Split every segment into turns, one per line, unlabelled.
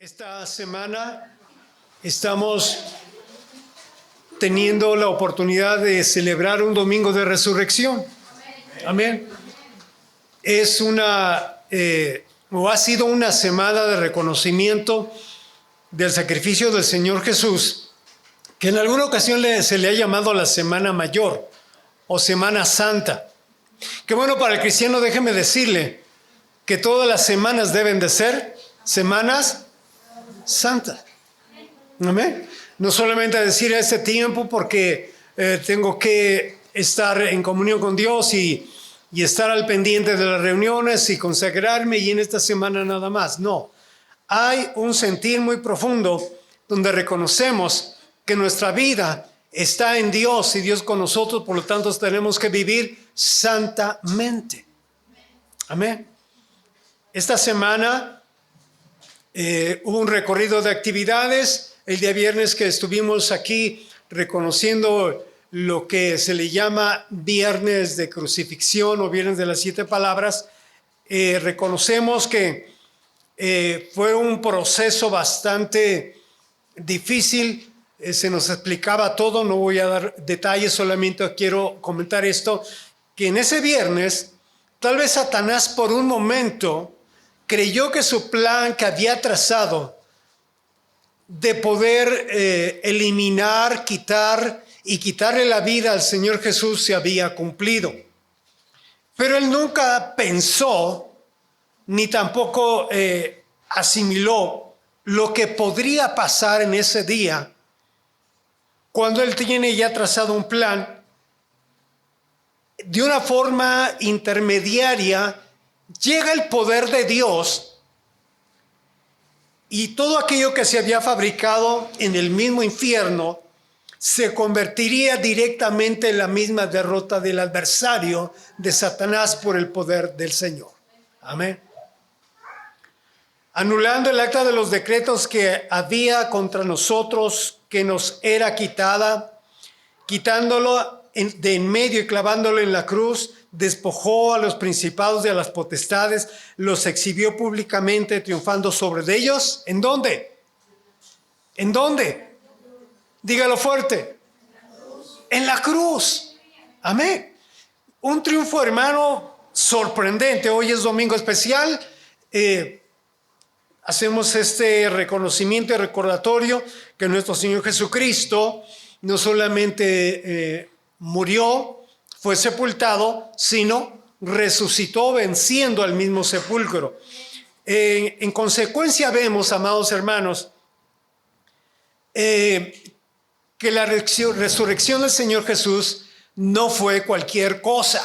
Esta semana estamos teniendo la oportunidad de celebrar un domingo de resurrección. Amén. Es ha sido una semana de reconocimiento del sacrificio del Señor Jesús, que en alguna ocasión se le ha llamado la Semana Mayor o Semana Santa. Que bueno, para el cristiano, déjeme decirle que todas las semanas deben de ser semanas santas. Amén. No solamente decir este tiempo porque tengo que estar en comunión con Dios y estar al pendiente de las reuniones y consagrarme y en esta semana nada más. No, hay un sentir muy profundo donde reconocemos que nuestra vida está en Dios y Dios con nosotros, por lo tanto tenemos que vivir santamente. Amén. Esta semana hubo un recorrido de actividades. El día viernes que estuvimos aquí reconociendo lo que se le llama Viernes de Crucifixión o Viernes de las 7 Palabras, reconocemos que fue un proceso bastante difícil. Se nos explicaba todo, no voy a dar detalles, solamente quiero comentar esto, que en ese viernes tal vez Satanás por un momento creyó que su plan que había trazado de poder eliminar, quitarle la vida al Señor Jesús se había cumplido. Pero él nunca pensó, ni tampoco asimiló lo que podría pasar en ese día, cuando él tiene ya trazado un plan. De una forma intermediaria, llega el poder de Dios y todo aquello que se había fabricado en el mismo infierno se convertiría directamente en la misma derrota del adversario de Satanás por el poder del Señor. Amén. Anulando el acta de los decretos que había contra nosotros, que nos era quitada, quitándolo de en medio y clavándolo en la cruz, despojó a los principados y a las potestades, los exhibió públicamente, triunfando sobre ellos. ¿En dónde? ¿En dónde? Dígalo fuerte. En la cruz. Amén. Un triunfo, hermano, sorprendente. Hoy es domingo especial. Hacemos este reconocimiento y recordatorio que nuestro Señor Jesucristo no solamente murió, fue sepultado, sino resucitó venciendo al mismo sepulcro. En consecuencia vemos, amados hermanos, que la resurrección del Señor Jesús no fue cualquier cosa.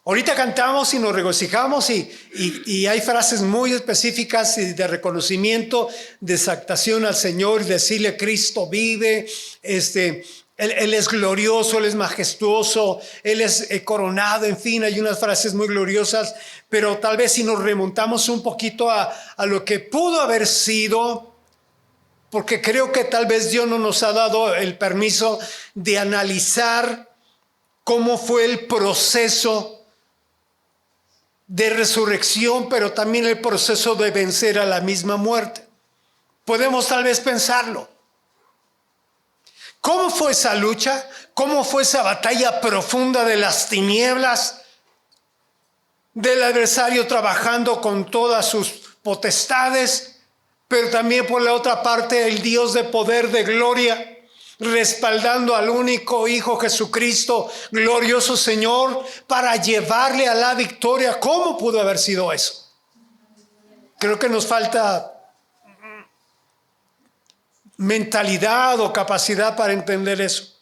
Ahorita cantamos y nos regocijamos y hay frases muy específicas de reconocimiento, de exaltación al Señor, y decirle Cristo vive, Él es glorioso, Él es majestuoso, Él es coronado, en fin, hay unas frases muy gloriosas, pero tal vez si nos remontamos un poquito a lo que pudo haber sido, porque creo que tal vez Dios no nos ha dado el permiso de analizar cómo fue el proceso de resurrección, pero también el proceso de vencer a la misma muerte. Podemos tal vez pensarlo. ¿Cómo fue esa lucha? ¿Cómo fue esa batalla profunda de las tinieblas? Del adversario trabajando con todas sus potestades, pero también por la otra parte el Dios de poder, de gloria, respaldando al único Hijo Jesucristo, glorioso Señor, para llevarle a la victoria. ¿Cómo pudo haber sido eso? Creo que nos falta mentalidad o capacidad para entender eso.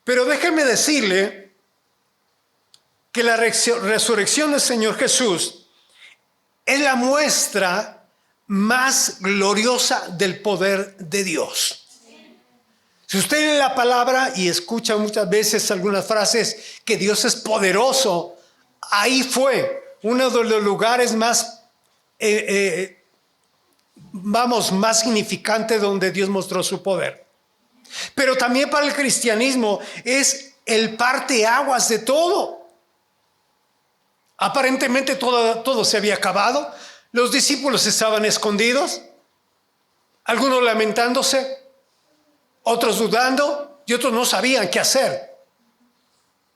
Pero déjeme decirle que la resurrección del Señor Jesús es la muestra más gloriosa del poder de Dios. Si usted lee la palabra y escucha muchas veces algunas frases que Dios es poderoso, ahí fue uno de los lugares más más significante donde Dios mostró su poder. Pero también para el cristianismo es el parteaguas de todo. Aparentemente todo se había acabado. Los discípulos estaban escondidos, algunos lamentándose, otros dudando y otros no sabían qué hacer.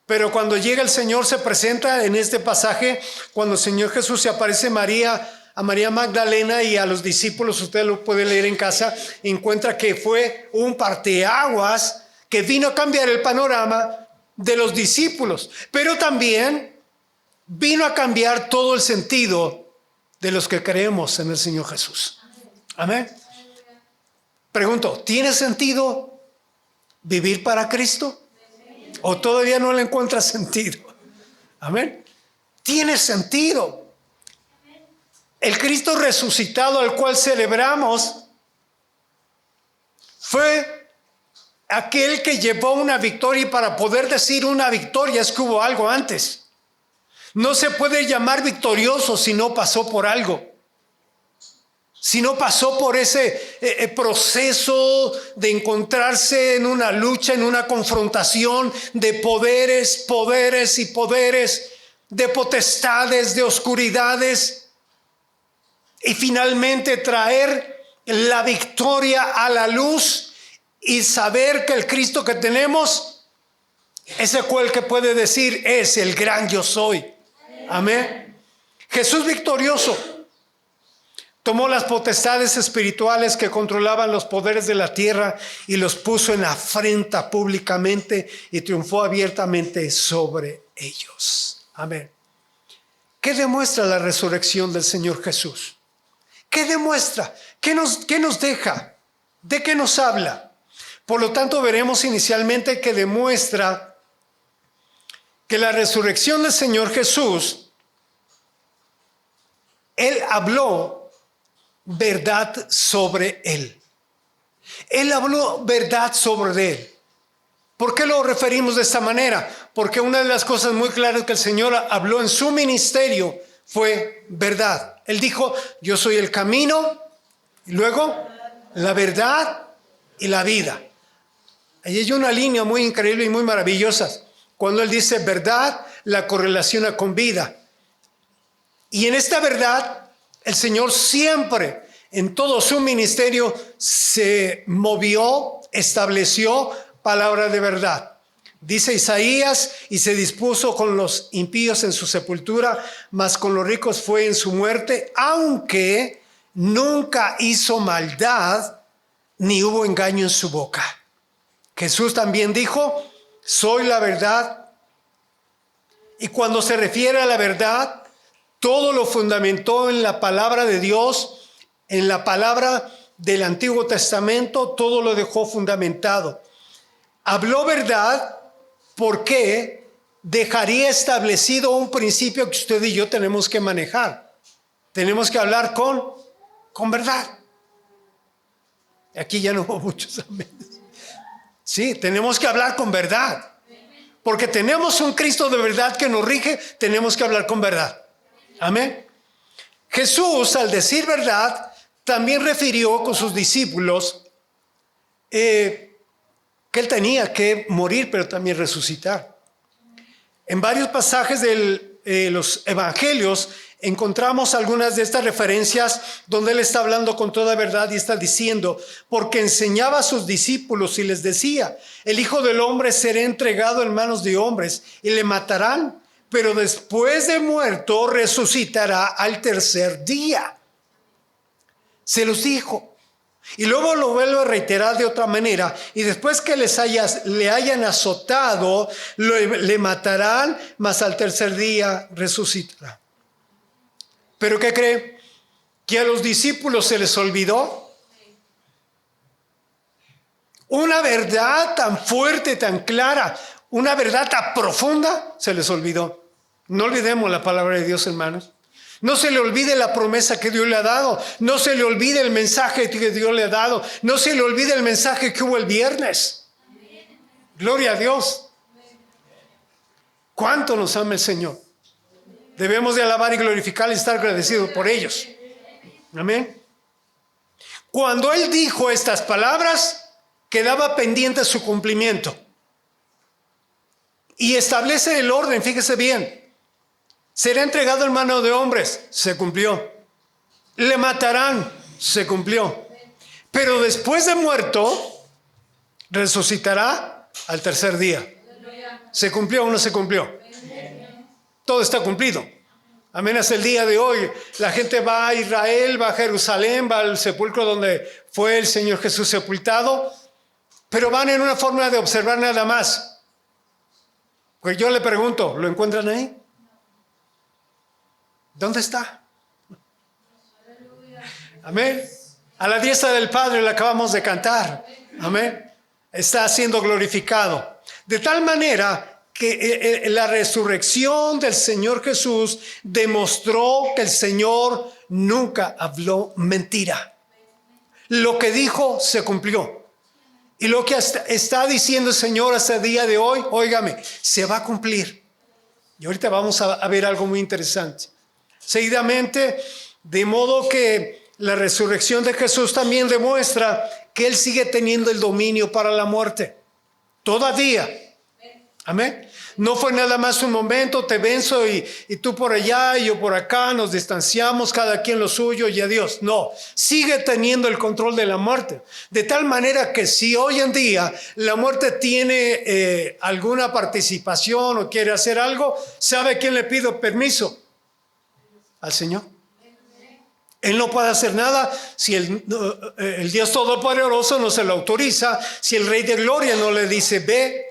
Pero cuando llega el Señor, se presenta en este pasaje, cuando el Señor Jesús se aparece a María Magdalena y a los discípulos, usted lo puede leer en casa, encuentra que fue un parteaguas que vino a cambiar el panorama de los discípulos, pero también vino a cambiar todo el sentido de los que creemos en el Señor Jesús. Amén. Pregunto, ¿tiene sentido vivir para Cristo? ¿O todavía no le encuentra sentido? Amén. Tiene sentido. El Cristo resucitado al cual celebramos fue aquel que llevó una victoria, y para poder decir una victoria es que hubo algo antes. No se puede llamar victorioso si no pasó por algo. Si no pasó por ese proceso de encontrarse en una lucha, en una confrontación de poderes y poderes, de potestades, de oscuridades, y finalmente traer la victoria a la luz y saber que el Cristo que tenemos es el que puede decir es el gran yo soy. Amén. Jesús victorioso tomó las potestades espirituales que controlaban los poderes de la tierra y los puso en afrenta públicamente y triunfó abiertamente sobre ellos. Amén. ¿Qué demuestra la resurrección del Señor Jesús? ¿Qué demuestra? ¿Qué nos deja? ¿De qué nos habla? Por lo tanto, veremos inicialmente que demuestra que la resurrección del Señor Jesús, Él habló verdad sobre Él. Él habló verdad sobre Él. ¿Por qué lo referimos de esta manera? Porque una de las cosas muy claras que el Señor habló en su ministerio fue verdad. Él dijo, yo soy el camino, y luego la verdad y la vida. Ahí hay una línea muy increíble y muy maravillosa. Cuando Él dice verdad, la correlaciona con vida. Y en esta verdad, el Señor siempre, en todo su ministerio, se movió, estableció palabra de verdad. Dice Isaías, y se dispuso con los impíos en su sepultura, mas con los ricos fue en su muerte, aunque nunca hizo maldad, ni hubo engaño en su boca. Jesús también dijo, soy la verdad. Y cuando se refiere a la verdad, todo lo fundamentó en la palabra de Dios, en la palabra del Antiguo Testamento, todo lo dejó fundamentado. Habló verdad porque dejaría establecido un principio que usted y yo tenemos que manejar. Tenemos que hablar con verdad. Aquí ya no hubo muchos aménes. Sí, tenemos que hablar con verdad. Porque tenemos un Cristo de verdad que nos rige, tenemos que hablar con verdad. Amén. Jesús, al decir verdad, también refirió con sus discípulos que Él tenía que morir, pero también resucitar. En varios pasajes de los evangelios encontramos algunas de estas referencias donde Él está hablando con toda verdad y está diciendo, porque enseñaba a sus discípulos y les decía, el Hijo del Hombre será entregado en manos de hombres y le matarán, pero después de muerto resucitará al tercer día. Se los dijo. Y luego lo vuelvo a reiterar de otra manera. Y después que le hayan azotado, le matarán, mas al tercer día resucitará. ¿Pero qué cree? ¿Que a los discípulos se les olvidó? Una verdad tan fuerte, tan clara, una verdad tan profunda, se les olvidó. No olvidemos la palabra de Dios, hermanos. No se le olvide la promesa que Dios le ha dado. No se le olvide el mensaje que Dios le ha dado. No se le olvide el mensaje que hubo el viernes. Gloria a Dios. ¿Cuánto nos ama el Señor? Debemos de alabar y glorificar y estar agradecidos por ellos. Amén. Cuando Él dijo estas palabras, quedaba pendiente su cumplimiento. Y establece el orden, fíjese bien. Será entregado en mano de hombres. Se cumplió. Le matarán, se cumplió. Pero después de muerto, resucitará al tercer día. ¿Se cumplió o no se cumplió? Todo está cumplido. Amén. Hasta el día de hoy, la gente va a Israel, va a Jerusalén, va al sepulcro donde fue el Señor Jesús sepultado, pero van en una forma de observar nada más. Pues yo le pregunto, ¿lo encuentran ahí? ¿Dónde está? Amén. A la diestra del Padre le acabamos de cantar. Amén. Está siendo glorificado. De tal manera que la resurrección del Señor Jesús demostró que el Señor nunca habló mentira. Lo que dijo se cumplió. Y lo que está diciendo el Señor hasta el día de hoy, óigame, se va a cumplir. Y ahorita vamos a ver algo muy interesante. Seguidamente, de modo que la resurrección de Jesús también demuestra que Él sigue teniendo el dominio para la muerte. Todavía. Amén. No fue nada más un momento, te venzo y tú por allá y yo por acá, nos distanciamos, cada quien lo suyo y adiós. No, sigue teniendo el control de la muerte. De tal manera que si hoy en día la muerte tiene alguna participación o quiere hacer algo, ¿sabe a quién le pido permiso? Al Señor. Él no puede hacer nada si el Dios Todopoderoso no se lo autoriza, si el Rey de Gloria no le dice ve,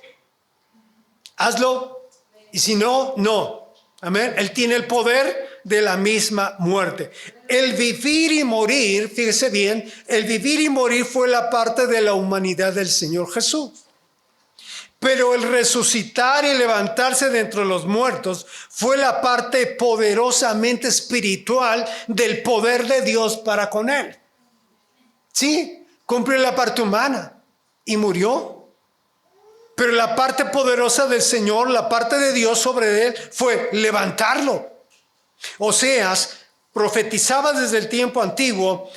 hazlo, y si no, no. Amén. Él tiene el poder de la misma muerte. El vivir y morir, fíjese bien, el vivir y morir fue la parte de la humanidad del Señor Jesús. Pero el resucitar y levantarse de entre los muertos fue la parte poderosamente espiritual del poder de Dios para con él. Sí, cumplió la parte humana y murió. Pero la parte poderosa del Señor, la parte de Dios sobre él, fue levantarlo. Oseas profetizaba desde el tiempo antiguo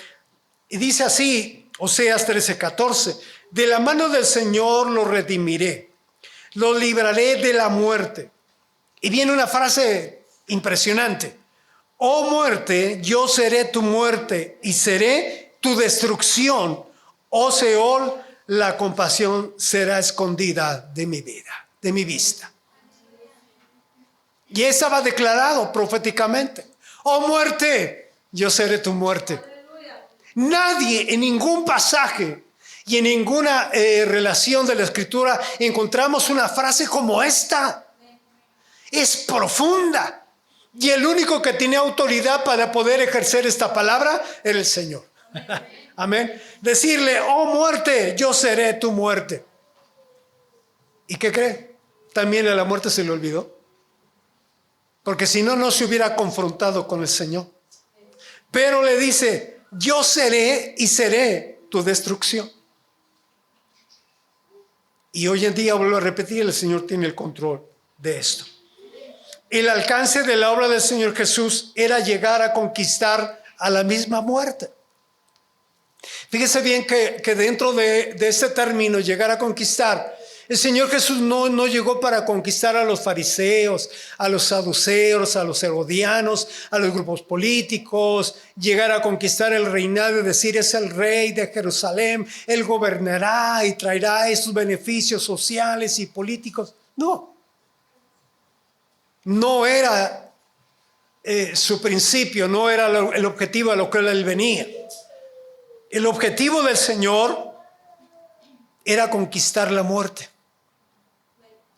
y dice así, Oseas 13:14, de la mano del Señor lo redimiré, lo libraré de la muerte. Y viene una frase impresionante. Oh muerte, yo seré tu muerte y seré tu destrucción. Oh Seol, la compasión será escondida de mi vida, de mi vista. Y estaba declarado proféticamente. Oh muerte, yo seré tu muerte. Nadie en ningún pasaje y en ninguna relación de la Escritura encontramos una frase como esta. Es profunda. Y el único que tiene autoridad para poder ejercer esta palabra era el Señor. Amén. Decirle, oh muerte, yo seré tu muerte. ¿Y qué cree? También a la muerte se le olvidó. Porque si no, no se hubiera confrontado con el Señor. Pero le dice, yo seré y seré tu destrucción. Y hoy en día, vuelvo a repetir, el Señor tiene el control de esto. El alcance de la obra del Señor Jesús era llegar a conquistar a la misma muerte. Fíjese bien que dentro de este término, llegar a conquistar, el Señor Jesús no llegó para conquistar a los fariseos, a los saduceos, a los herodianos, a los grupos políticos, llegar a conquistar el reinado y decir es el rey de Jerusalén, él gobernará y traerá esos beneficios sociales y políticos. No era su principio, no era el objetivo a lo que él venía. El objetivo del Señor era conquistar la muerte.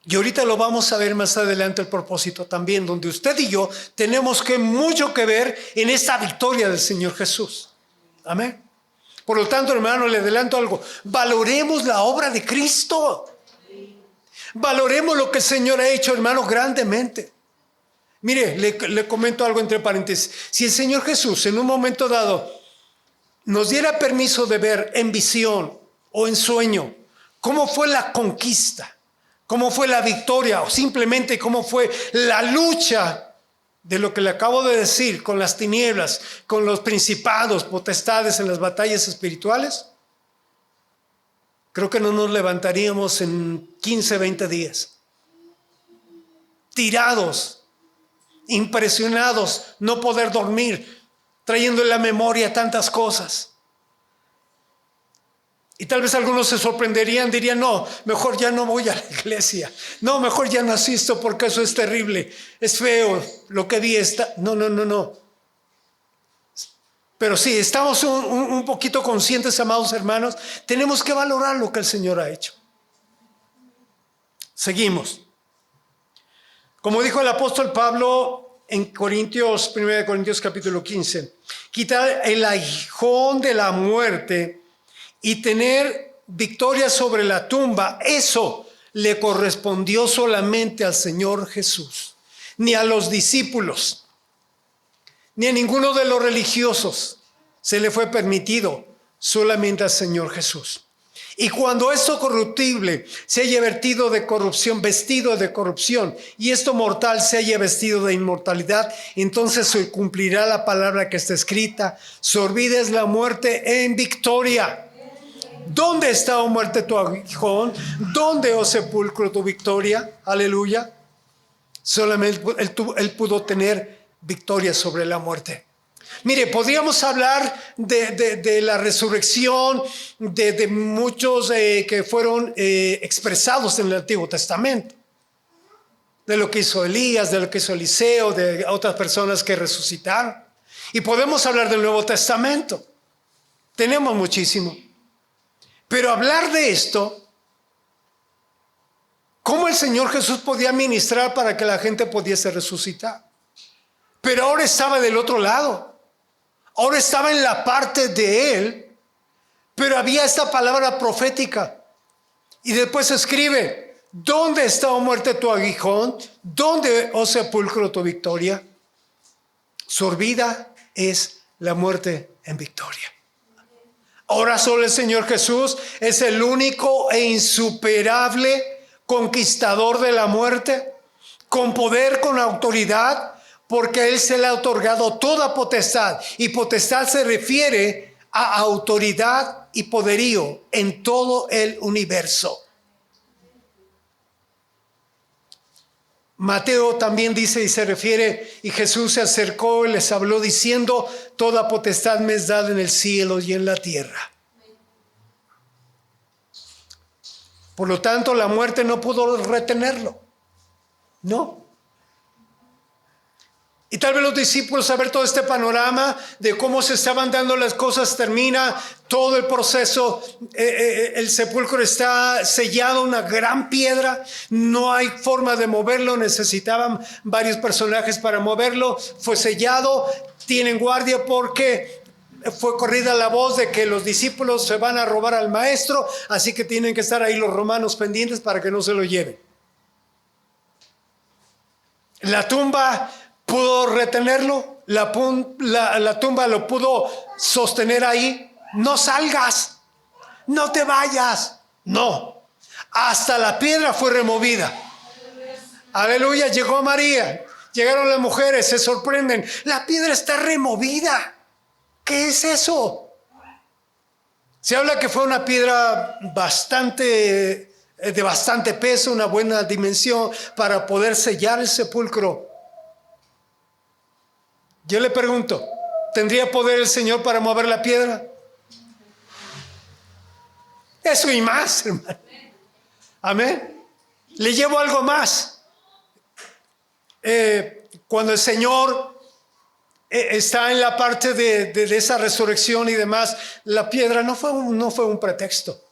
Y ahorita lo vamos a ver más adelante el propósito también, donde usted y yo tenemos mucho que ver en esta victoria del Señor Jesús. Amén. Por lo tanto, hermano, le adelanto algo. Valoremos la obra de Cristo. Valoremos lo que el Señor ha hecho, hermano, grandemente. Mire, le comento algo entre paréntesis. Si el Señor Jesús en un momento dado nos diera permiso de ver en visión o en sueño cómo fue la conquista, cómo fue la victoria o simplemente cómo fue la lucha de lo que le acabo de decir con las tinieblas, con los principados, potestades en las batallas espirituales, creo que no nos levantaríamos en 15, 20 días. Tirados, impresionados, no poder dormir. trayendo en la memoria tantas cosas. Y tal vez algunos se sorprenderían, dirían, no, mejor ya no voy a la iglesia. No, mejor ya no asisto porque eso es terrible. Es feo lo que vi. No. Pero sí, estamos un poquito conscientes, amados hermanos. Tenemos que valorar lo que el Señor ha hecho. Seguimos. Como dijo el apóstol Pablo en 1 Corintios capítulo 15, quitar el aguijón de la muerte y tener victoria sobre la tumba, eso le correspondió solamente al Señor Jesús, ni a los discípulos, ni a ninguno de los religiosos se le fue permitido, solamente al Señor Jesús. Y cuando esto corruptible se haya vestido de corrupción, y esto mortal se haya vestido de inmortalidad, entonces se cumplirá la palabra que está escrita: sorbida es la muerte en victoria. ¿Dónde está, oh muerte, tu aguijón? ¿Dónde, oh sepulcro, tu victoria? Aleluya. Solamente él pudo tener victoria sobre la muerte. Mire, podríamos hablar de la resurrección de muchos que fueron expresados en el Antiguo Testamento. De lo que hizo Elías, de lo que hizo Eliseo, de otras personas que resucitaron. Y podemos hablar del Nuevo Testamento. Tenemos muchísimo. Pero hablar de esto, ¿cómo el Señor Jesús podía ministrar para que la gente pudiese resucitar? Pero ahora estaba del otro lado. Ahora estaba en la parte de Él, pero había esta palabra profética. Y después escribe: ¿dónde está, oh muerte, tu aguijón? ¿Dónde, oh sepulcro, tu victoria? Sorbida es la muerte en victoria. Ahora solo el Señor Jesús es el único e insuperable conquistador de la muerte, con poder, con autoridad, porque Él se le ha otorgado toda potestad. Y potestad se refiere a autoridad y poderío en todo el universo. Mateo también dice y se refiere: y Jesús se acercó y les habló diciendo: toda potestad me es dada en el cielo y en la tierra. Por lo tanto, la muerte no pudo retenerlo. No. Y tal vez los discípulos, al ver todo este panorama de cómo se estaban dando las cosas, termina todo el proceso, el sepulcro está sellado, una gran piedra, no hay forma de moverlo, necesitaban varios personajes para moverlo, fue sellado, tienen guardia porque fue corrida la voz de que los discípulos se van a robar al maestro, así que tienen que estar ahí los romanos pendientes para que no se lo lleven. La tumba pudo retenerlo, la tumba lo pudo sostener ahí. No salgas, no te vayas. No, hasta la piedra fue removida. Aleluya, llegó María, llegaron las mujeres, se sorprenden. La piedra está removida. ¿Qué es eso? Se habla que fue una piedra de bastante peso, una buena dimensión para poder sellar el sepulcro. Yo le pregunto, ¿tendría poder el Señor para mover la piedra? Eso y más, hermano. Amén. Le llevo algo más. Cuando el Señor está en la parte de esa resurrección y demás, la piedra no fue un pretexto.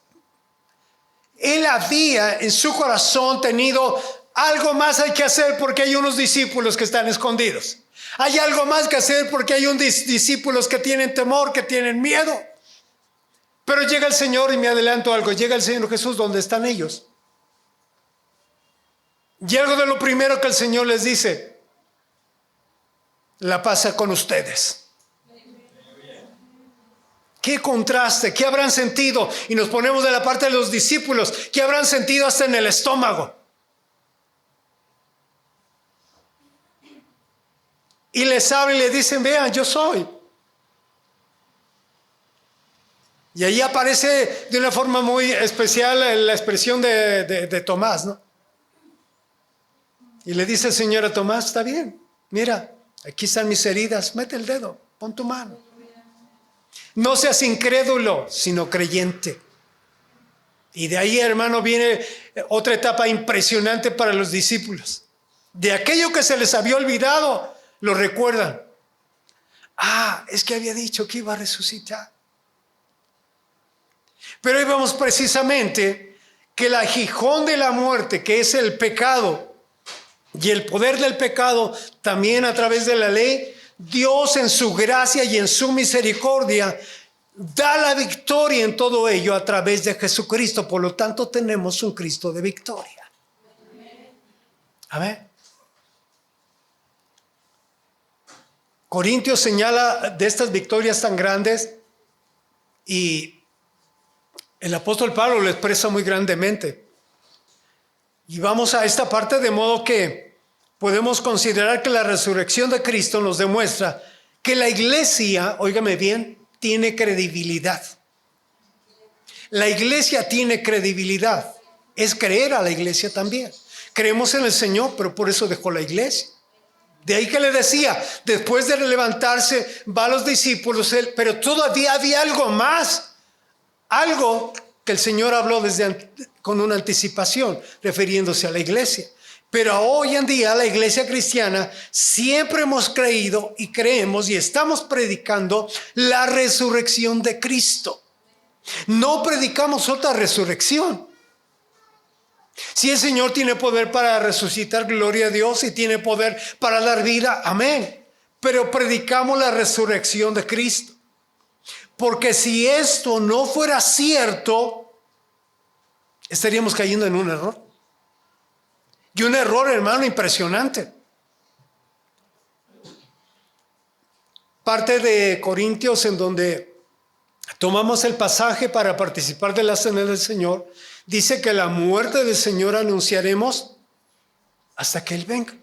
Él había en su corazón tenido algo más hay que hacer porque hay unos discípulos que están escondidos. Hay algo más que hacer porque hay unos discípulos que tienen temor, que tienen miedo. Pero llega el Señor, y me adelanto algo, llega el Señor Jesús donde están ellos. Y algo de lo primero que el Señor les dice: la paz sea con ustedes. Qué contraste, qué habrán sentido. Y nos ponemos de la parte de los discípulos, qué habrán sentido hasta en el estómago. Y les hablan y les dicen: vean, yo soy. Y ahí aparece de una forma muy especial la expresión de Tomás, ¿no? Y le dice el Señor a Tomás: está bien, mira, aquí están mis heridas, mete el dedo, Pon tu mano. No seas incrédulo, sino creyente. Y de ahí, hermano, viene otra etapa impresionante para los discípulos. De aquello que se les había olvidado, lo recuerdan. Es que había dicho que iba a resucitar. Pero hoy vemos precisamente que el aguijón de la muerte, que es el pecado, y el poder del pecado, también a través de la ley, Dios en su gracia y en su misericordia da la victoria en todo ello a través de Jesucristo. Por lo tanto, tenemos un Cristo de victoria. Amén. Corintios señala de estas victorias tan grandes y el apóstol Pablo lo expresa muy grandemente. Y vamos a esta parte de modo que podemos considerar que la resurrección de Cristo nos demuestra que la iglesia, óigame bien, tiene credibilidad. La iglesia tiene credibilidad. Es creer a la iglesia también. Creemos en el Señor, pero por eso dejó la iglesia. De ahí que le decía, después de levantarse, va a los discípulos, pero todavía había algo más. Algo que el Señor habló con una anticipación, refiriéndose a la iglesia. Pero hoy en día la iglesia cristiana siempre hemos creído y creemos y estamos predicando la resurrección de Cristo. No predicamos otra resurrección. Si el Señor tiene poder para resucitar, gloria a Dios, y tiene poder para dar vida, amén. Pero predicamos la resurrección de Cristo. Porque si esto no fuera cierto, estaríamos cayendo en un error. Y un error, hermano, impresionante. Parte de Corintios en donde tomamos el pasaje para participar de la cena del Señor, dice que la muerte del Señor anunciaremos hasta que Él venga.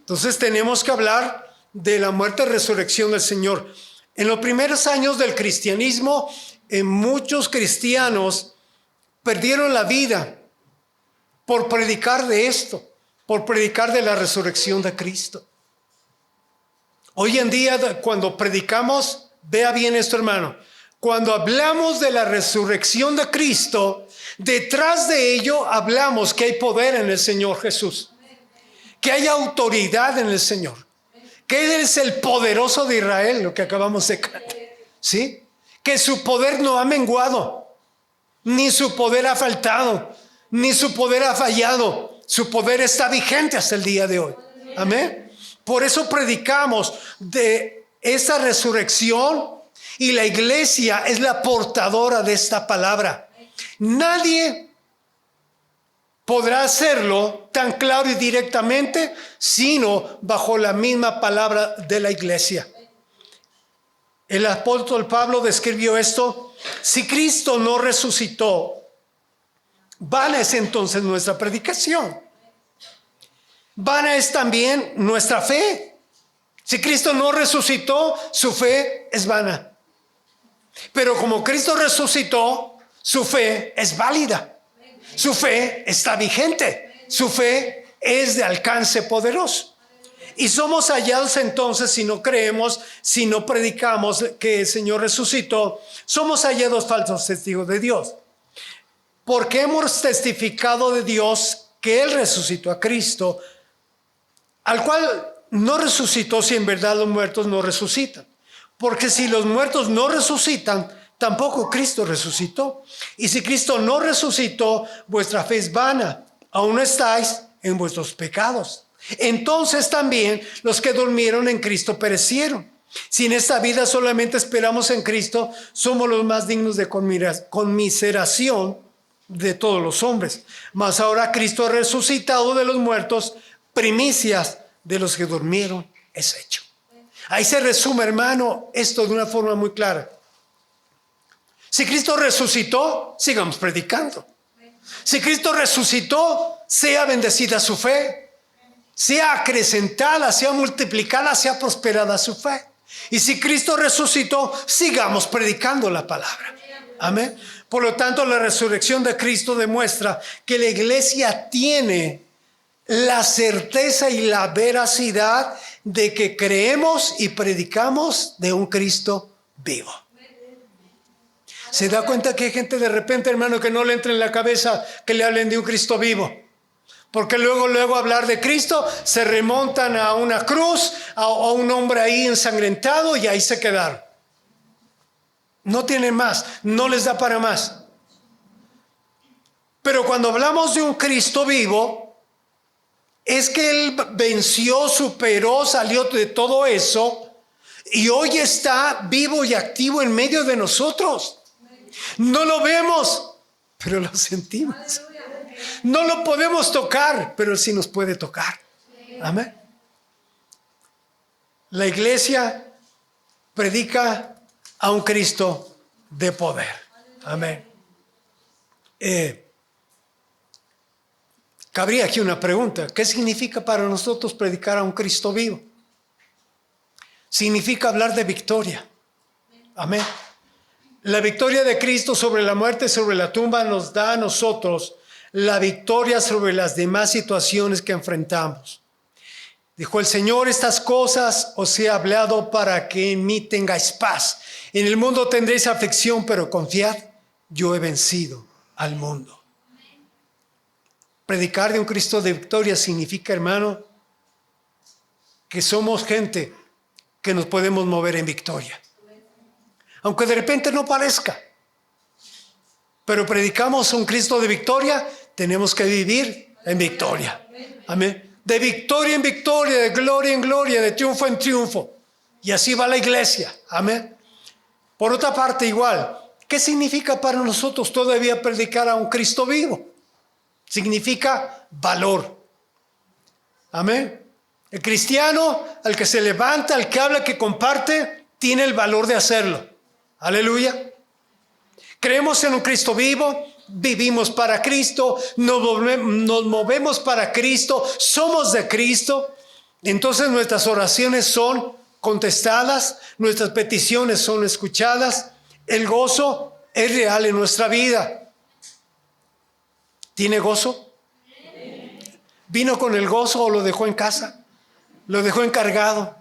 Entonces tenemos que hablar de la muerte y resurrección del Señor. En los primeros años del cristianismo, muchos cristianos perdieron la vida por predicar de esto, por predicar de la resurrección de Cristo. Hoy en día, cuando predicamos, vea bien esto, hermano, cuando hablamos de la resurrección de Cristo, detrás de ello hablamos que hay poder en el Señor Jesús, que hay autoridad en el Señor, que Él es el poderoso de Israel, lo que acabamos de cantar, ¿sí? Que su poder no ha menguado, ni su poder ha faltado, ni su poder ha fallado. Su poder está vigente hasta el día de hoy. Amén. Por eso predicamos de esa resurrección y la iglesia es la portadora de esta palabra. Nadie podrá hacerlo tan claro y directamente sino bajo la misma palabra de la iglesia. El apóstol Pablo describió esto: si Cristo no resucitó, vana es entonces nuestra predicación. Vana es también nuestra fe. Si Cristo no resucitó, su fe es vana. Pero como Cristo resucitó, su fe es válida. Su fe está vigente. Su fe es de alcance poderoso. Y somos hallados entonces, si no creemos, si no predicamos que el Señor resucitó, somos hallados falsos testigos de Dios. Porque hemos testificado de Dios que Él resucitó a Cristo, al cual no resucitó si en verdad los muertos no resucitan. Porque si los muertos no resucitan, tampoco Cristo resucitó. Y si Cristo no resucitó, vuestra fe es vana. Aún estáis en vuestros pecados. Entonces también los que durmieron en Cristo perecieron. Si en esta vida solamente esperamos en Cristo, somos los más dignos de conmiseración de todos los hombres. Mas ahora Cristo ha resucitado de los muertos, primicias de los que durmieron es hecho. Ahí se resume, hermano, esto de una forma muy clara. Si Cristo resucitó, sigamos predicando. Si Cristo resucitó, sea bendecida su fe, sea acrecentada, sea multiplicada, sea prosperada su fe. Y si Cristo resucitó, sigamos predicando la palabra. Amén. Por lo tanto, la resurrección de Cristo demuestra que la iglesia tiene la certeza y la veracidad de que creemos y predicamos de un Cristo vivo. ¿Se da cuenta que hay gente de repente, hermano, que no le entra en la cabeza que le hablen de un Cristo vivo? Porque luego hablar de Cristo se remontan a una cruz, a un hombre ahí ensangrentado y ahí se quedaron. No tienen más, no les da para más. Pero cuando hablamos de un Cristo vivo, es que Él venció, superó, salió de todo eso y hoy está vivo y activo en medio de nosotros. No lo vemos, pero lo sentimos. No lo podemos tocar, pero Él sí nos puede tocar. Amén. La iglesia predica a un Cristo de poder. Amén. Cabría aquí una pregunta. ¿Qué significa para nosotros predicar a un Cristo vivo? Significa hablar de victoria. Amén. La victoria de Cristo sobre la muerte, sobre la tumba, nos da a nosotros la victoria sobre las demás situaciones que enfrentamos. Dijo el Señor: estas cosas os he hablado para que en mí tengáis paz. En el mundo tendréis aflicción, pero confiad, yo he vencido al mundo. Predicar de un Cristo de victoria significa, hermano, que somos gente que nos podemos mover en victoria. Aunque de repente no parezca. Pero predicamos a un Cristo de victoria, tenemos que vivir en victoria. Amén. De victoria en victoria, de gloria en gloria, de triunfo en triunfo. Y así va la iglesia. Amén. Por otra parte, igual, ¿qué significa para nosotros todavía predicar a un Cristo vivo? Significa valor. Amén. El cristiano, al que se levanta, al que habla, que comparte, tiene el valor de hacerlo. Aleluya. Creemos en un Cristo vivo, vivimos para Cristo, nos movemos para Cristo, somos de Cristo. Entonces nuestras oraciones son contestadas, nuestras peticiones son escuchadas. El gozo es real en nuestra vida. ¿Tiene gozo? ¿Vino con el gozo o lo dejó en casa? ¿Lo dejó encargado?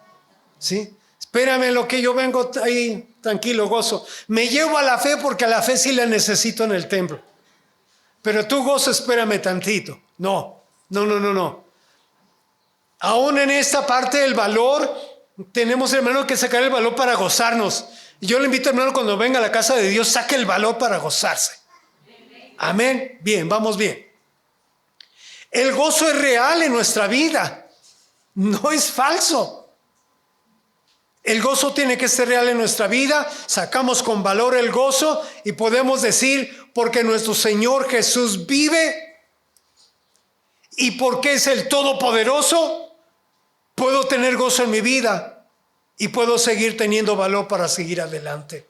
¿Sí? Espérame lo que yo vengo ahí, tranquilo, gozo. Me llevo a la fe porque a la fe sí la necesito en el templo. Pero tú, gozo, espérame tantito. No. Aún en esta parte del valor, tenemos, hermano, que sacar el valor para gozarnos. Y yo le invito, hermano, cuando venga a la casa de Dios, saque el valor para gozarse. Amén. Bien, vamos bien. El gozo es real en nuestra vida. No es falso. El gozo tiene que ser real en nuestra vida. Sacamos con valor el gozo y podemos decir: porque nuestro Señor Jesús vive y porque es el Todopoderoso, puedo tener gozo en mi vida y puedo seguir teniendo valor para seguir adelante.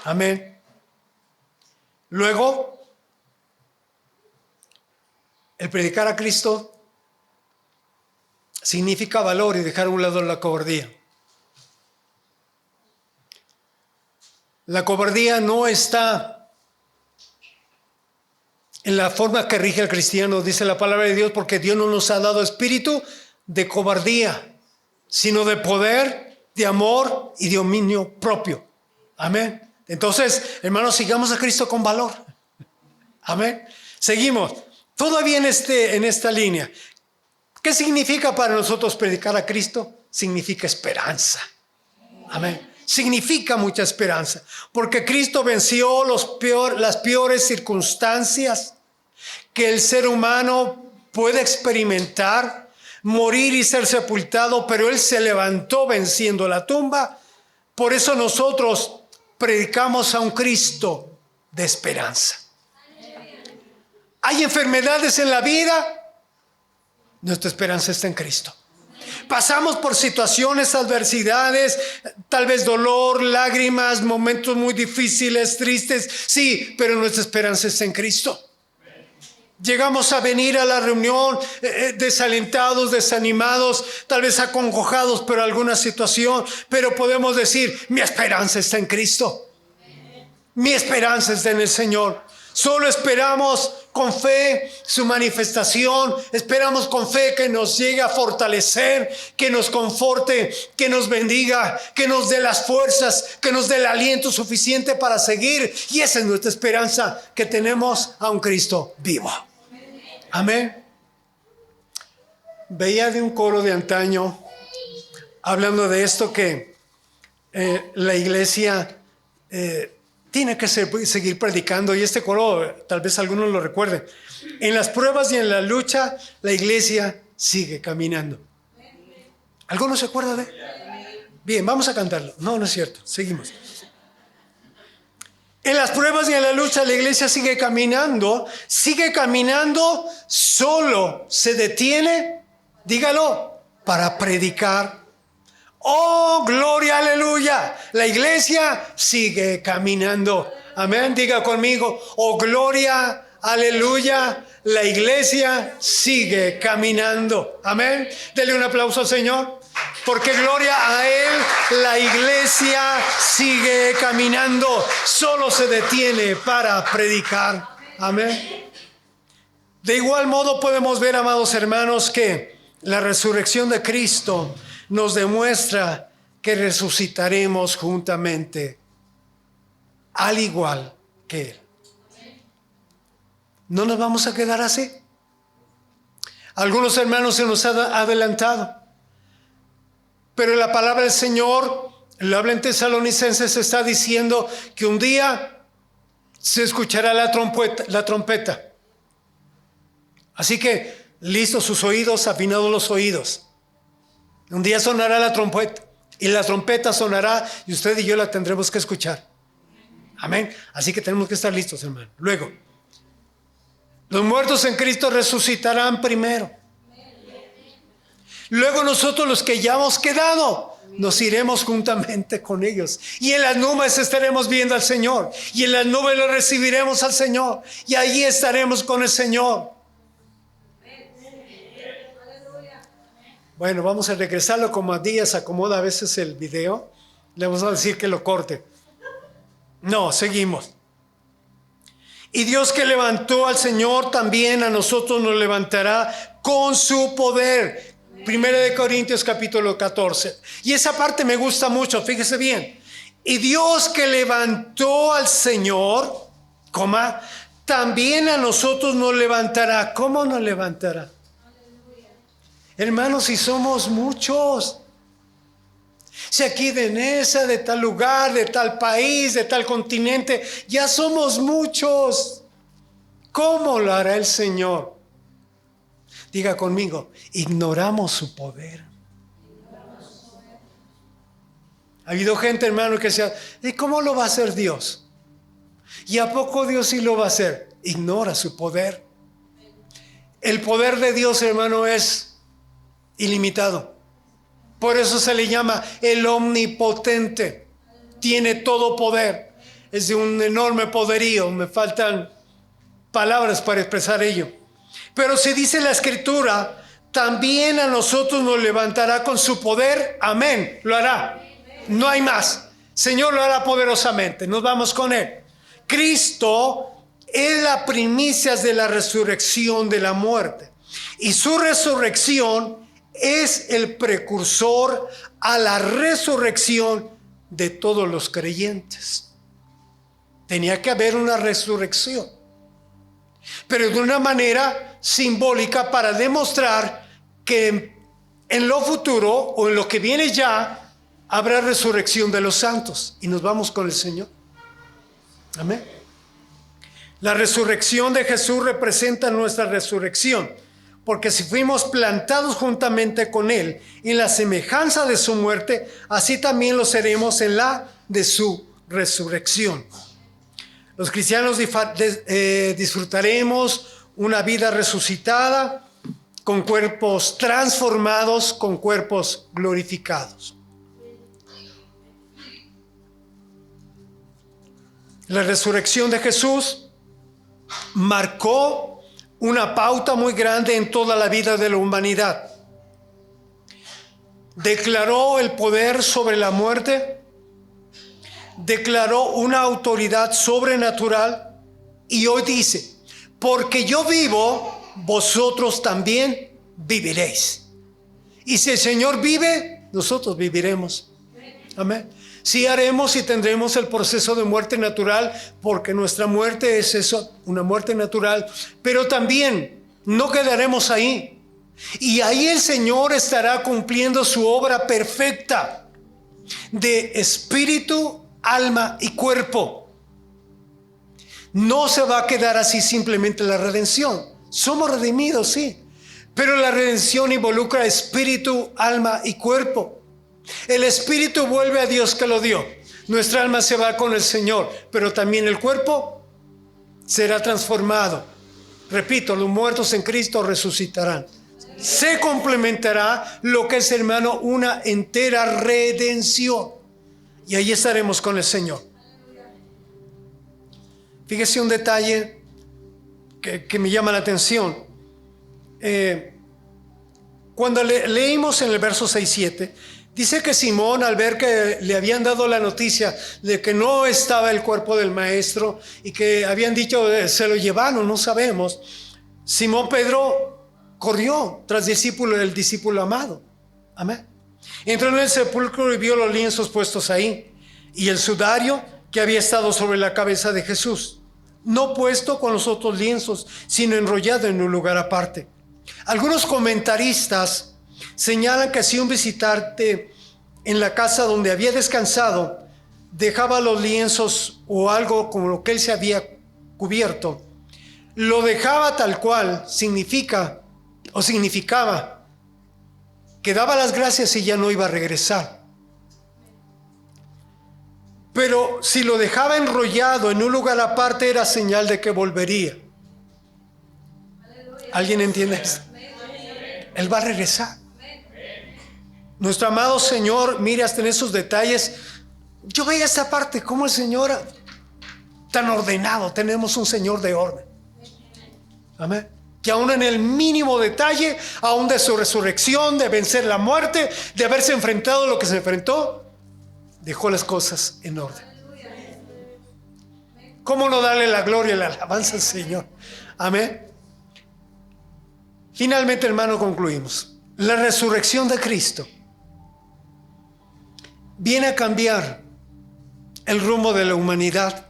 Amén. Luego, el predicar a Cristo significa valor y dejar a un lado la cobardía. La cobardía no está en la forma que rige al cristiano, dice la palabra de Dios, porque Dios no nos ha dado espíritu de cobardía, sino de poder, de amor y de dominio propio. Amén. Entonces, hermanos, sigamos a Cristo con valor. Amén. Seguimos. Todavía en esta línea. ¿Qué significa para nosotros predicar a Cristo? Significa esperanza. Amén. Significa mucha esperanza, porque Cristo venció las peores circunstancias que el ser humano puede experimentar, morir y ser sepultado, pero Él se levantó venciendo la tumba. Por eso nosotros predicamos a un Cristo de esperanza. ¿Hay enfermedades en la vida? Nuestra esperanza está en Cristo. Pasamos por situaciones, adversidades, tal vez dolor, lágrimas, momentos muy difíciles, tristes. Sí, pero nuestra esperanza está en Cristo. Llegamos a venir a la reunión desalentados, desanimados, tal vez acongojados por alguna situación, pero podemos decir: mi esperanza está en Cristo. Mi esperanza está en el Señor. Solo esperamos con fe su manifestación, esperamos con fe que nos llegue a fortalecer, que nos conforte, que nos bendiga, que nos dé las fuerzas, que nos dé el aliento suficiente para seguir. Y esa es nuestra esperanza, que tenemos a un Cristo vivo. Amén. Veía de un coro de antaño, hablando de esto, que la iglesia tiene que seguir predicando. Y este coro, tal vez algunos lo recuerden: en las pruebas y en la lucha, la iglesia sigue caminando. ¿Alguno se acuerda de? Bien, vamos a cantarlo. No, no es cierto. Seguimos. En las pruebas y en la lucha, la iglesia sigue caminando, solo se detiene, dígalo, para predicar. Oh, gloria, aleluya. La iglesia sigue caminando. Amén. Diga conmigo: oh, gloria, aleluya. La iglesia sigue caminando. Amén. Dele un aplauso al Señor. Porque gloria a Él, la iglesia sigue caminando. Solo se detiene para predicar. Amén. De igual modo podemos ver, amados hermanos, que la resurrección de Cristo nos demuestra que resucitaremos juntamente, al igual que Él. No nos vamos a quedar así. Algunos hermanos se nos han adelantado, pero la palabra del Señor, lo habla en Tesalonicenses, está diciendo que un día se escuchará la trompeta. Así que listos sus oídos, afinados los oídos. Un día sonará la trompeta, y la trompeta sonará, y usted y yo la tendremos que escuchar. Amén. Así que tenemos que estar listos, hermano. Luego, los muertos en Cristo resucitarán primero. Luego nosotros, los que ya hemos quedado, nos iremos juntamente con ellos. Y en las nubes estaremos viendo al Señor. Y en las nubes lo recibiremos al Señor. Y allí estaremos con el Señor. Bueno, vamos a regresarlo como a Díaz acomoda a veces el video. Le vamos a decir que lo corte. No, seguimos. Y Dios, que levantó al Señor, también a nosotros nos levantará con su poder. 1 Corintios capítulo 14. Y esa parte me gusta mucho, fíjese bien. Y Dios, que levantó al Señor, también a nosotros nos levantará. ¿Cómo nos levantará? Hermanos, si somos muchos, si aquí de Nesa, de tal lugar, de tal país, de tal continente, ya somos muchos, ¿cómo lo hará el Señor? Diga conmigo: ignoramos su poder. Ha habido gente, hermano, que decía: ¿y cómo lo va a hacer Dios? ¿Y a poco Dios sí lo va a hacer? Ignora su poder. El poder de Dios, hermano, es ilimitado. Por eso se le llama el omnipotente. Tiene todo poder. Es de un enorme poderío. Me faltan palabras para expresar ello. Pero se dice en la Escritura: también a nosotros nos levantará con su poder. Amén. Lo hará. No hay más. Señor lo hará poderosamente. Nos vamos con Él. Cristo es la primicia de la resurrección de la muerte. Y su resurrección es el precursor a la resurrección de todos los creyentes. Tenía que haber una resurrección, pero de una manera simbólica, para demostrar que en lo futuro o en lo que viene ya habrá resurrección de los santos, y nos vamos con el Señor. Amén. La resurrección de Jesús representa nuestra resurrección, porque si fuimos plantados juntamente con Él en la semejanza de su muerte, así también lo seremos en la de su resurrección. Los cristianos disfrutaremos una vida resucitada, con cuerpos transformados, con cuerpos glorificados. La resurrección de Jesús marcó una pauta muy grande en toda la vida de la humanidad. Declaró el poder sobre la muerte, declaró una autoridad sobrenatural, y hoy dice: porque yo vivo, vosotros también viviréis. Y si el Señor vive, nosotros viviremos. Amén. Sí haremos y tendremos el proceso de muerte natural, porque nuestra muerte es eso, una muerte natural, pero también no quedaremos ahí. Y ahí el Señor estará cumpliendo su obra perfecta de espíritu, alma y cuerpo. No se va a quedar así simplemente la redención. Somos redimidos, sí, pero la redención involucra espíritu, alma y cuerpo. El espíritu vuelve a Dios que lo dio. Nuestra alma se va con el Señor, pero también el cuerpo será transformado. Repito, los muertos en Cristo resucitarán. Se complementará lo que es, hermano, una entera redención. Y ahí estaremos con el Señor. Fíjese un detalle que me llama la atención. Cuando leímos en el verso 6-7, dice que Simón, al ver que le habían dado la noticia de que no estaba el cuerpo del maestro y que habían dicho se lo llevaron, no sabemos, Simón Pedro corrió tras el discípulo amado. Amén. Entró en el sepulcro y vio los lienzos puestos ahí y el sudario que había estado sobre la cabeza de Jesús, no puesto con los otros lienzos, sino enrollado en un lugar aparte. Algunos comentaristas señalan que si un visitante en la casa donde había descansado dejaba los lienzos o algo con lo que él se había cubierto, lo dejaba tal cual, significaba que daba las gracias y ya no iba a regresar. Pero si lo dejaba enrollado en un lugar aparte, era señal de que volvería. ¿Alguien entiende esto? Él va a regresar. Nuestro amado Señor, mire hasta en esos detalles. Yo veía esta parte, como el Señor tan ordenado. Tenemos un Señor de orden. Amén. Que aún en el mínimo detalle, aún de su resurrección, de vencer la muerte, de haberse enfrentado a lo que se enfrentó, dejó las cosas en orden. ¿Cómo no darle la gloria y la alabanza al Señor? Amén. Finalmente, hermano, concluimos. La resurrección de Cristo viene a cambiar el rumbo de la humanidad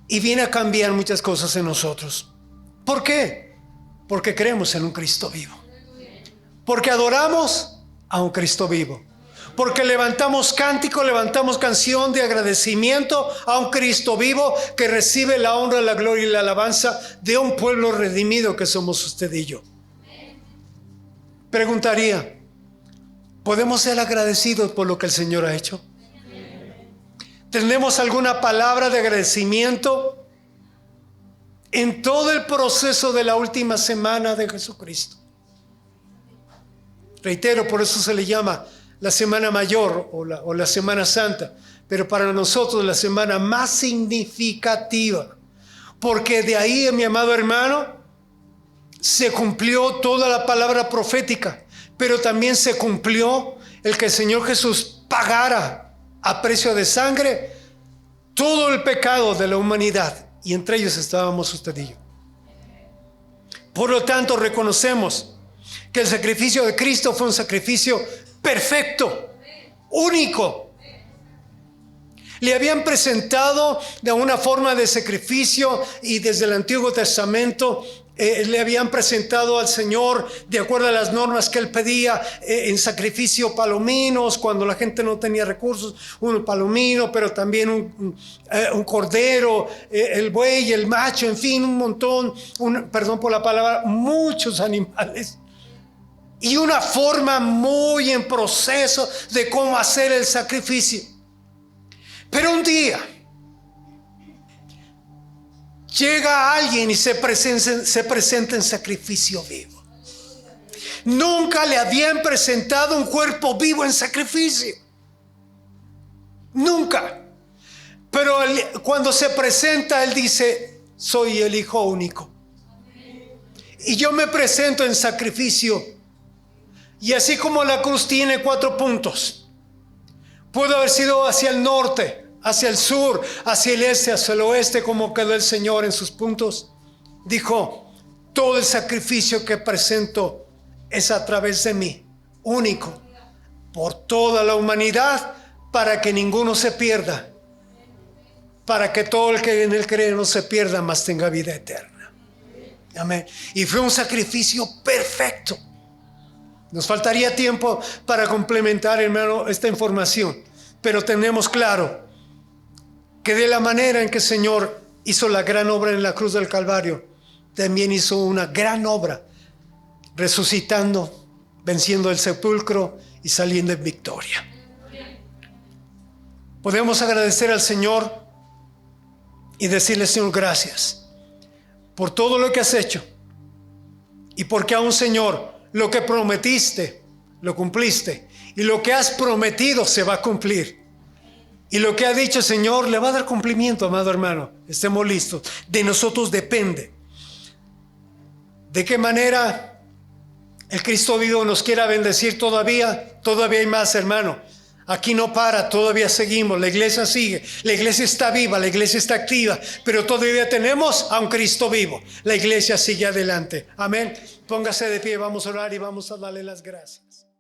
y viene a cambiar muchas cosas en nosotros. ¿Por qué? Porque creemos en un Cristo vivo. Porque adoramos a un Cristo vivo. Porque levantamos cántico, levantamos canción de agradecimiento a un Cristo vivo que recibe la honra, la gloria y la alabanza de un pueblo redimido que somos usted y yo. Preguntaría, ¿podemos ser agradecidos por lo que el Señor ha hecho? ¿Tenemos alguna palabra de agradecimiento en todo el proceso de la última semana de Jesucristo? Reitero, por eso se le llama la Semana Mayor o la Semana Santa, pero para nosotros la semana más significativa, porque de ahí, mi amado hermano, se cumplió toda la palabra profética, pero también se cumplió el que el Señor Jesús pagara a precio de sangre todo el pecado de la humanidad, y entre ellos estábamos usted y yo. Por lo tanto, reconocemos que el sacrificio de Cristo fue un sacrificio perfecto, único. Le habían presentado de una forma de sacrificio y desde el Antiguo Testamento le habían presentado al Señor de acuerdo a las normas que Él pedía en sacrificio palominos cuando la gente no tenía recursos, un palomino, pero también un cordero, el buey, el macho, en fin, un montón, perdón por la palabra, muchos animales. Y una forma muy en proceso de cómo hacer el sacrificio. Pero un día llega alguien y se presenta en sacrificio vivo. Nunca le habían presentado un cuerpo vivo en sacrificio. Nunca. Pero cuando se presenta, él dice, soy el Hijo único. Y yo me presento en sacrificio. Y así como la cruz tiene 4 puntos, pudo haber sido hacia el norte, hacia el sur, hacia el este, hacia el oeste, como quedó el Señor en sus puntos. dijo, todo el sacrificio que presento es a través de mí, único, por toda la humanidad, para que ninguno se pierda, para que todo el que en él cree no se pierda, mas tenga vida eterna. Amén. Y fue un sacrificio perfecto. Nos faltaría tiempo para complementar, hermano, esta información, pero tenemos claro que de la manera en que el Señor hizo la gran obra en la cruz del Calvario, también hizo una gran obra resucitando, venciendo el sepulcro y saliendo en victoria. Podemos agradecer al Señor y decirle, Señor, gracias por todo lo que has hecho y porque aún, Señor, lo que prometiste lo cumpliste y lo que has prometido se va a cumplir. Y lo que ha dicho, Señor, le va a dar cumplimiento, amado hermano. Estemos listos. De nosotros depende de qué manera el Cristo vivo nos quiera bendecir todavía. Todavía hay más, hermano. Aquí no para, todavía seguimos. La iglesia sigue, la iglesia está viva, la iglesia está activa, pero todavía tenemos a un Cristo vivo. La iglesia sigue adelante. Amén. Póngase de pie, vamos a orar y vamos a darle las gracias.